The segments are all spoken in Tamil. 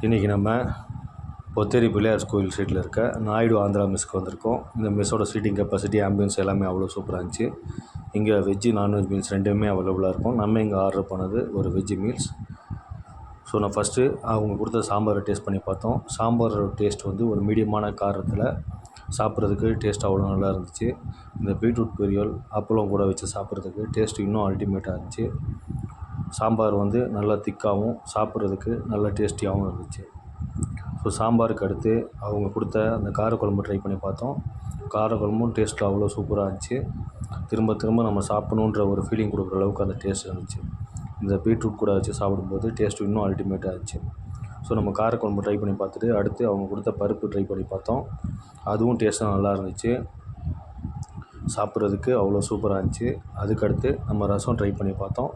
இன்றைக்கி நம்ம பொத்தேரி பிள்ளையார் கோயில் ஸ்ட்ரீட்டில் இருக்க நாயுடு ஆந்திரா மெஸ்க்கு வந்திருக்கோம். இந்த மெஸ்ஸோட சீட்டிங் கெப்பாசிட்டி, ஆம்பியன்ஸ் எல்லாமே அவ்வளோ சூப்பராக இருந்துச்சு. இங்கே வெஜ்ஜு நான்வெஜ் மீல்ஸ் ரெண்டுமே அவைலபிளாக இருக்கும். நம்ம இங்கே ஆர்டர் பண்ணது ஒரு வெஜ்ஜு மீல்ஸ். ஸோ நான் ஃபஸ்ட்டு அவங்க கொடுத்த சாம்பாரை டேஸ்ட் பண்ணி பார்த்தோம். சாம்பாரோட டேஸ்ட் வந்து ஒரு மீடியமான காரத்தில் சாப்பிட்றதுக்கு டேஸ்ட் அவ்வளோ நல்லா இருந்துச்சு. இந்த பீட்ரூட் பொரியல் அப்பளம் கூட வச்சு சாப்பிட்றதுக்கு டேஸ்ட் இன்னும் அல்டிமேட்டாக இருந்துச்சு. சாம்பார் வந்து நல்லா திக்காகவும் சாப்பிட்றதுக்கு நல்லா டேஸ்டியாகவும் இருந்துச்சு. ஸோ சாம்பாருக்கு அடுத்து அவங்க கொடுத்த அந்த காரக்குழம்பு ட்ரை பண்ணி பார்த்தோம். காரக்குழம்பும் டேஸ்ட்டில் அவ்வளோ சூப்பராக இருந்துச்சு. திரும்ப திரும்ப நம்ம சாப்பிடணுன்ற ஒரு ஃபீலிங் கொடுக்குற அளவுக்கு அந்த டேஸ்ட் இருந்துச்சு. இந்த பீட்ரூட் கூட வச்சு சாப்பிடும்போது டேஸ்ட்டு இன்னும் அல்டிமேட்டாக இருந்துச்சு. ஸோ நம்ம காரக்குழம்பு ட்ரை பண்ணி பார்த்துட்டு அடுத்து அவங்க கொடுத்த பருப்பு ட்ரை பண்ணி பார்த்தோம். அதுவும் டேஸ்ட்டாக நல்லா இருந்துச்சு. சாப்பிட்றதுக்கு அவ்வளோ சூப்பராக இருந்துச்சு. அதுக்கடுத்து நம்ம ரசம் ட்ரை பண்ணி பார்த்தோம்.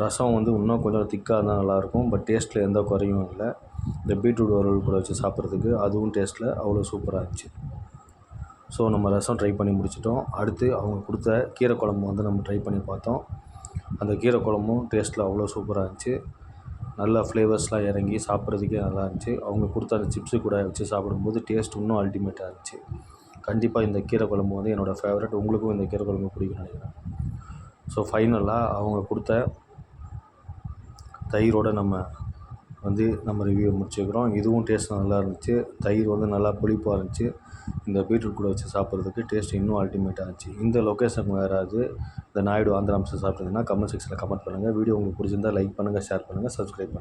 ரசம் வந்து இன்னும் கொஞ்சம் திக்காக இருந்தால் நல்லாயிருக்கும். பட் டேஸ்ட்டில் எந்த குறையும் இல்லை. இந்த பீட்ரூட் வறுவல் கூட வச்சு சாப்பிட்றதுக்கு அதுவும் டேஸ்ட்டில் அவ்வளோ சூப்பராக இருந்துச்சு. ஸோ நம்ம ரசம் ட்ரை பண்ணி முடிச்சிட்டோம். அடுத்து அவங்க கொடுத்த கீரை குழம்பு வந்து நம்ம ட்ரை பண்ணி பார்த்தோம். அந்த கீரை குழம்பும் டேஸ்ட்டில் அவ்வளோ சூப்பராக இருந்துச்சு. நல்லா ஃப்ளேவர்ஸ்லாம் இறங்கி சாப்பிட்றதுக்கே நல்லா இருந்துச்சு. அவங்க கொடுத்த அந்த சிப்ஸு கூட வச்சு சாப்பிடும்போது டேஸ்ட் இன்னும் அல்டிமேட்டாக இருந்துச்சு. கண்டிப்பாக இந்த கீரை குழம்பு வந்து என்னோடய ஃபேவரட். உங்களுக்கும் இந்த கீரை குழம்பு பிடிக்கும்னு நினைக்கிறேன். ஸோ ஃபைனலாக அவங்க கொடுத்த தயிரோடு நம்ம ரிவ்யூ முடிச்சுக்கிறோம். இதுவும் டேஸ்ட் நல்லா இருந்துச்சு. தயிர் வந்து நல்லா புளிப்பாக இருந்துச்சு. இந்த பீட்ரூட் கூட வச்சு சாப்பிட்றதுக்கு டேஸ்ட் இன்னும் அல்டிமேட்டாக இருந்துச்சு. இந்த லொக்கேஷனுக்கு யாராவது இந்த நாயுடு ஆந்திரா மெஸ் சாப்பிட்டீங்கன்னா கமெண்ட் செக்ஷனில் கமெண்ட் பண்ணுங்கள். வீடியோ உங்களுக்கு பிடிச்சிருந்தால் லைக் பண்ணுங்கள், ஷேர் பண்ணுங்கள், சப்ஸ்கிரைப் பண்ணுங்கள்.